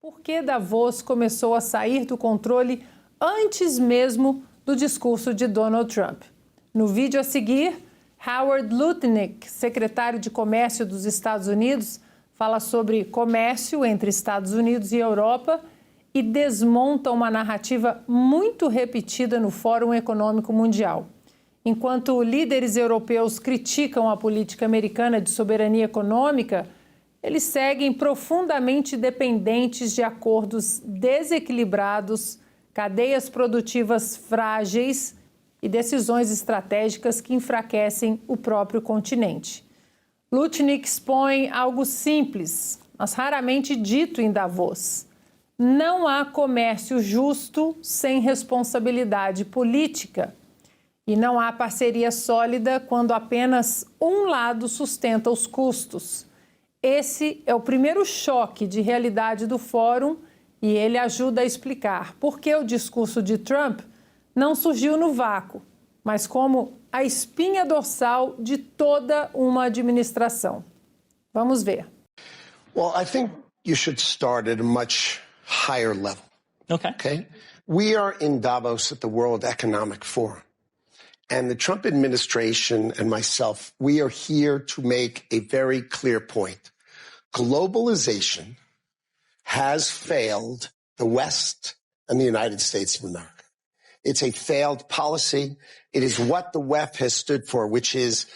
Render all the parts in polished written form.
Por que Davos começou a sair do controle antes mesmo do discurso de Donald Trump? No vídeo a seguir, Howard Lutnick, secretário de Comércio dos Estados Unidos, fala sobre comércio entre Estados Unidos e Europa e desmonta uma narrativa muito repetida no Fórum Econômico Mundial. Enquanto líderes europeus criticam a política americana de soberania econômica, eles seguem profundamente dependentes de acordos desequilibrados, cadeias produtivas frágeis e decisões estratégicas que enfraquecem o próprio continente. Lutnick expõe algo simples, mas raramente dito em Davos. Não há comércio justo sem responsabilidade política. E não há parceria sólida quando apenas um lado sustenta os custos. Esse é o primeiro choque de realidade do fórum e ele ajuda a explicar por que o discurso de Trump não surgiu no vácuo, mas como a espinha dorsal de toda uma administração. Vamos ver. Well, I think you should start at a much higher level. Okay? We are in Davos at the World Economic Forum. And the Trump administration and myself, we are here to make a very clear point. Globalization has failed the West and the United States of America. It's a failed policy. It is what the WEF has stood for, which is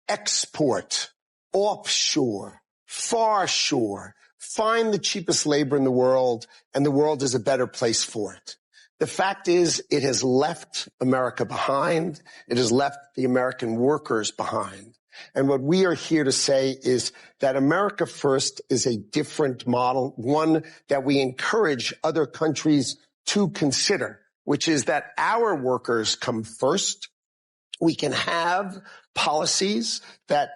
export, offshore, far shore, find the cheapest labor in the world, and the world is a better place for it. The fact is, it has left America behind. It has left the American workers behind. And what we are here to say is that America First is a different model, one that we encourage other countries to consider, which is that our workers come first. We can have policies that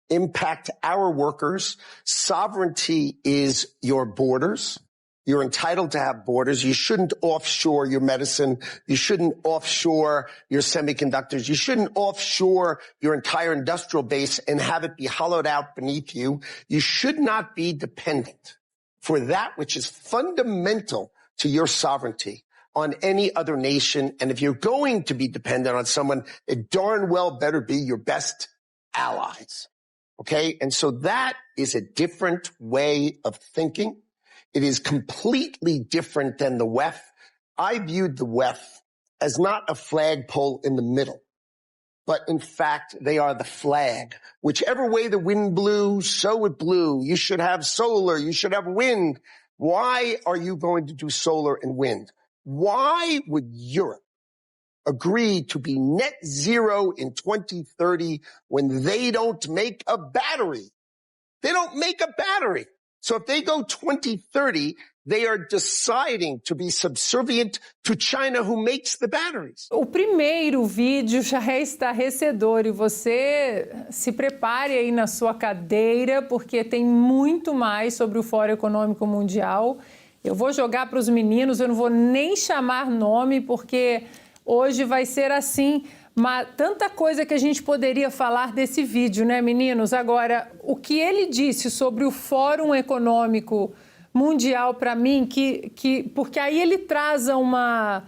impact our workers. Sovereignty is your borders. You're entitled to have borders. You shouldn't offshore your medicine. You shouldn't offshore your semiconductors. You shouldn't offshore your entire industrial base and have it be hollowed out beneath you. You should not be dependent for that which is fundamental to your sovereignty on any other nation. And if you're going to be dependent on someone, it darn well better be your best allies. Okay? And so that is a different way of thinking. It is completely different than the WEF. I viewed the WEF as not a flagpole in the middle, but in fact, they are the flag. Whichever way the wind blew, so it blew. You should have solar. You should have wind. Why are you going to do solar and wind? Why would Europe agree to be net zero in 2030 when they don't make a battery? They don't make a battery. So if they go 2030, they are deciding to be subservient to China, who makes the batteries. O primeiro vídeo já é estarrecedor e você se prepare aí na sua cadeira, porque tem muito mais sobre o Fórum Econômico Mundial. Eu vou jogar para os meninos, eu não vou nem chamar nome, porque hoje vai ser assim. Mas tanta coisa que a gente poderia falar desse vídeo, né, meninos? Agora, o que ele disse sobre o Fórum Econômico Mundial para mim, porque aí ele traz uma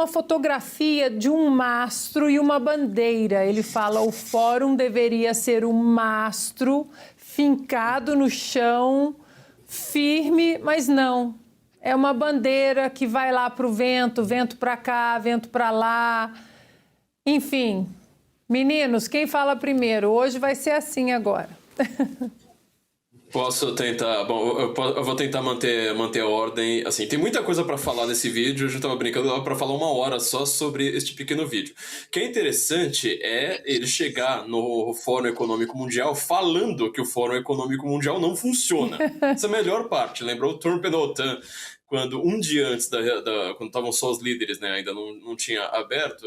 fotografia de um mastro e uma bandeira. Ele fala o fórum deveria ser um mastro fincado no chão, firme, mas não. É uma bandeira que vai lá para o vento, vento para cá, vento para lá. Enfim, meninos, quem fala primeiro? Hoje vai ser assim agora. Posso tentar... Bom, eu vou tentar manter a ordem. Assim, tem muita coisa para falar nesse vídeo. Eu já estava brincando para falar 1 hora só sobre este pequeno vídeo. O que é interessante é ele chegar no Fórum Econômico Mundial falando que o Fórum Econômico Mundial não funciona. Essa é a melhor parte. Lembrou o Trump na OTAN, quando um dia antes, quando estavam só os líderes, né, ainda não tinha aberto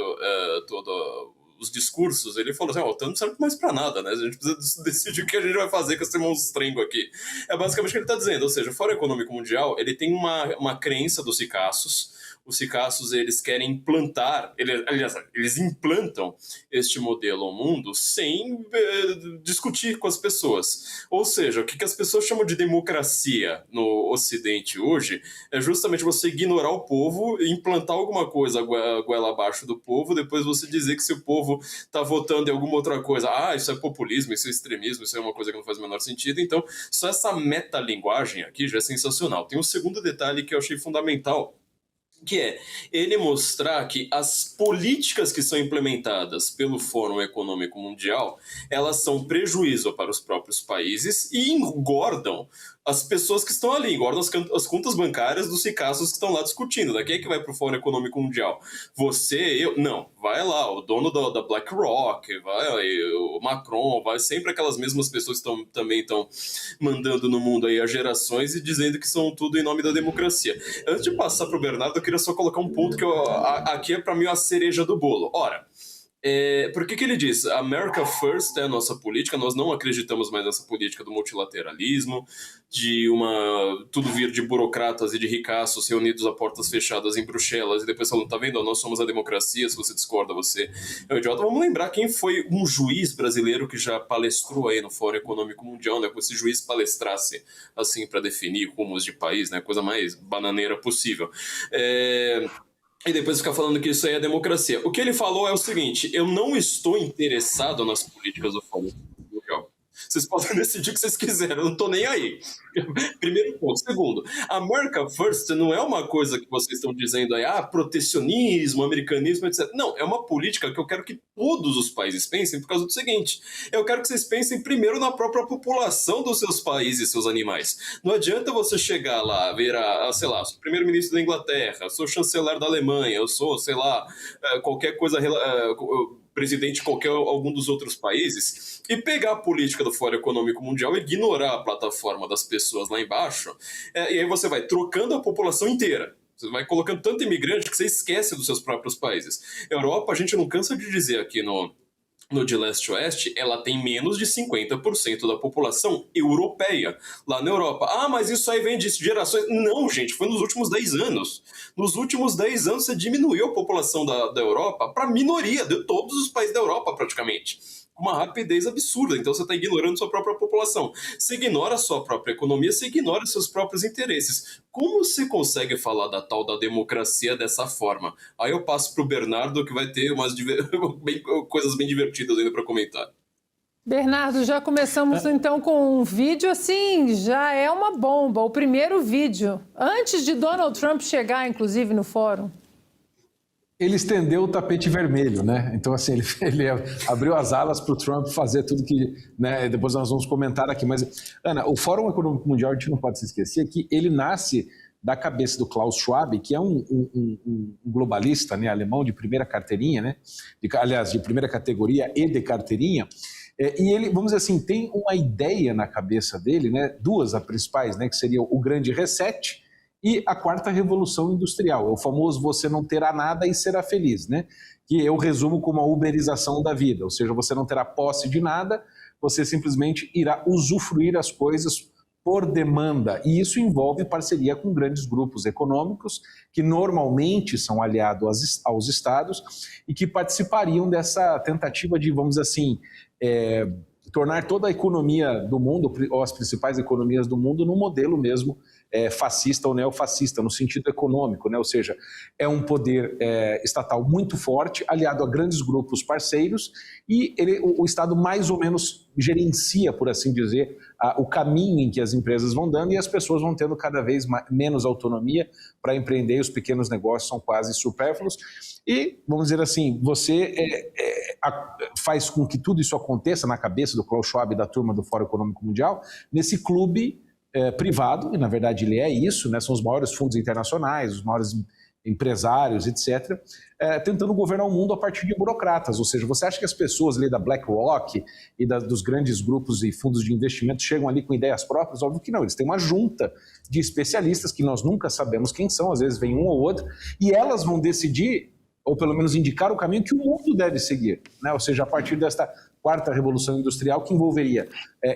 os discursos, ele falou assim, a OTAN não serve mais pra nada, né? A gente precisa decidir o que a gente vai fazer com esse monstrengo aqui. É basicamente o que ele está dizendo, ou seja, o Fórum Econômico Mundial, ele tem uma crença dos ricaços, os ricaços, eles querem implantar, eles implantam este modelo ao mundo sem discutir com as pessoas. Ou seja, o que as pessoas chamam de democracia no Ocidente hoje é justamente você ignorar o povo e implantar alguma coisa goela abaixo do povo, depois você dizer que se o povo está votando em alguma outra coisa, isso é populismo, isso é extremismo, isso é uma coisa que não faz o menor sentido. Então, só essa metalinguagem aqui já é sensacional. Tem um segundo detalhe que eu achei fundamental, que é ele mostrar que as políticas que são implementadas pelo Fórum Econômico Mundial, elas são prejuízo para os próprios países e engordam as pessoas que estão ali, engordam as contas bancárias dos ricaços que estão lá discutindo. Quem é que vai para o Fórum Econômico Mundial? Você, eu? Não. Vai lá, o dono da BlackRock, vai o Macron, vai sempre aquelas mesmas pessoas que também estão mandando no mundo aí as gerações e dizendo que são tudo em nome da democracia. Antes de passar para o Bernardo, eu queria só colocar um ponto que aqui é para mim a cereja do bolo. Ora, por que ele diz? America First é a nossa política, nós não acreditamos mais nessa política do multilateralismo, de tudo vir de burocratas e de ricaços reunidos a portas fechadas em Bruxelas e depois falando, tá vendo, nós somos a democracia, se você discorda, você é um idiota. Vamos lembrar quem foi um juiz brasileiro que já palestrou aí no Fórum Econômico Mundial, né, como se esse juiz palestrasse assim para definir rumos de país, né, coisa mais bananeira possível. E depois ficar falando que isso aí é democracia. O que ele falou é o seguinte: eu não estou interessado nas políticas do Fórum Mundial. Vocês podem decidir o que vocês quiserem, eu não estou nem aí. Primeiro ponto. Segundo, America First não é uma coisa que vocês estão dizendo aí, protecionismo, americanismo, etc. Não, é uma política que eu quero que todos os países pensem por causa do seguinte: eu quero que vocês pensem primeiro na própria população dos seus países e seus animais. Não adianta você chegar lá, ver sei lá, sou primeiro-ministro da Inglaterra, sou chanceler da Alemanha, eu sou, sei lá, qualquer coisa, presidente de algum dos outros países, e pegar a política do Fórum Econômico Mundial e ignorar a plataforma das pessoas lá embaixo, e aí você vai trocando a população inteira. Você vai colocando tanto imigrante que você esquece dos seus próprios países. Europa, a gente não cansa de dizer aqui no de leste-oeste, ela tem menos de 50% da população europeia lá na Europa. Mas isso aí vem de gerações... Não, gente, foi nos últimos 10 anos. Nos últimos 10 anos você diminuiu a população da Europa para a minoria de todos os países da Europa, praticamente. Com uma rapidez absurda. Então você está ignorando sua própria população. Você ignora a sua própria economia, você ignora os seus próprios interesses. Como você consegue falar da tal da democracia dessa forma? Aí eu passo para o Bernardo, que vai ter coisas bem divertidas ainda para comentar. Bernardo, já começamos então com um vídeo assim, já é uma bomba. O primeiro vídeo, antes de Donald Trump chegar, inclusive, no fórum. Ele estendeu o tapete vermelho, né? Então, assim, ele abriu as alas para o Trump fazer tudo que... né? Depois nós vamos comentar aqui. Mas, Ana, o Fórum Econômico Mundial, a gente não pode se esquecer que ele nasce da cabeça do Klaus Schwab, que é um globalista, né, alemão de primeira carteirinha, né? Aliás, de primeira categoria e de carteirinha. E ele, vamos dizer assim, tem uma ideia na cabeça dele, né? Duas as principais, né? Que seria o Grande Reset e a quarta revolução industrial, o famoso você não terá nada e será feliz, né? Que eu resumo como a uberização da vida, ou seja, você não terá posse de nada, você simplesmente irá usufruir as coisas por demanda, e isso envolve parceria com grandes grupos econômicos que normalmente são aliados aos estados e que participariam dessa tentativa de, vamos dizer assim, tornar toda a economia do mundo, ou as principais economias do mundo, num modelo mesmo fascista ou neofascista, no sentido econômico, né? Ou seja, é um poder estatal muito forte, aliado a grandes grupos parceiros, e o Estado mais ou menos gerencia, por assim dizer, o caminho em que as empresas vão dando, e as pessoas vão tendo cada vez menos autonomia para empreender, os pequenos negócios são quase supérfluos, e, vamos dizer assim, você faz com que tudo isso aconteça na cabeça do Klaus Schwab e da turma do Fórum Econômico Mundial, nesse clube privado, e na verdade ele é isso, né? São os maiores fundos internacionais, os maiores empresários, etc., tentando governar o mundo a partir de burocratas. Ou seja, você acha que as pessoas ali da BlackRock e dos grandes grupos e fundos de investimento chegam ali com ideias próprias? Óbvio que não, eles têm uma junta de especialistas que nós nunca sabemos quem são, às vezes vem um ou outro, e elas vão decidir, ou pelo menos indicar o caminho que o mundo deve seguir, né? Ou seja, a partir desta quarta revolução industrial, que envolveria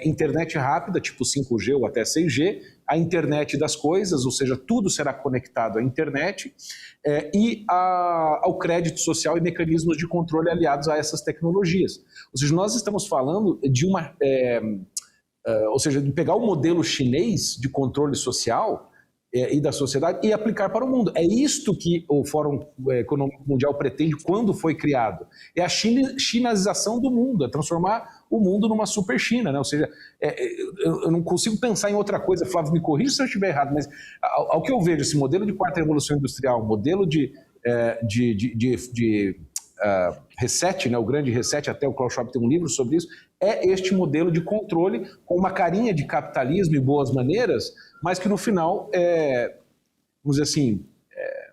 internet rápida, tipo 5G ou até 6G, a internet das coisas, ou seja, tudo será conectado à internet, e ao crédito social e mecanismos de controle aliados a essas tecnologias. Ou seja, nós estamos falando de de pegar o modelo chinês de controle social e da sociedade e aplicar para o mundo. É isto que o Fórum Econômico Mundial pretende quando foi criado. É a chinesização do mundo, é transformar o mundo numa super China, né? Ou seja, eu não consigo pensar em outra coisa. Flávio, me corrija se eu estiver errado, mas ao que eu vejo, esse modelo de quarta revolução industrial, modelo de reset, né, o grande reset, até o Klaus Schwab tem um livro sobre isso, é este modelo de controle com uma carinha de capitalismo e boas maneiras, mas que no final, vamos dizer assim,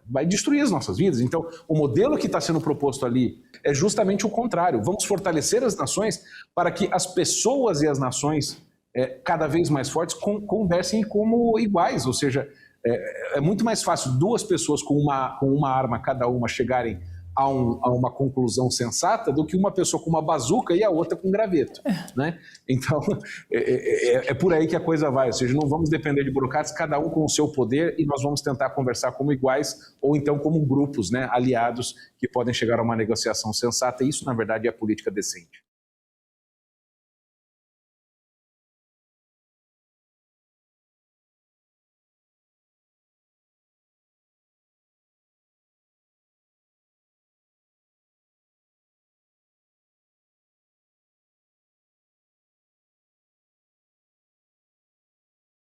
vai destruir as nossas vidas. Então, o modelo que está sendo proposto ali é justamente o contrário. Vamos fortalecer as nações para que as pessoas e as nações cada vez mais fortes conversem como iguais, ou seja, é muito mais fácil duas pessoas com uma arma cada uma chegarem a uma conclusão sensata do que uma pessoa com uma bazuca e a outra com um graveto, né? Então, é por aí que a coisa vai, ou seja, não vamos depender de burocratas, cada um com o seu poder, e nós vamos tentar conversar como iguais ou então como grupos, né, aliados que podem chegar a uma negociação sensata, e isso, na verdade, é a política decente.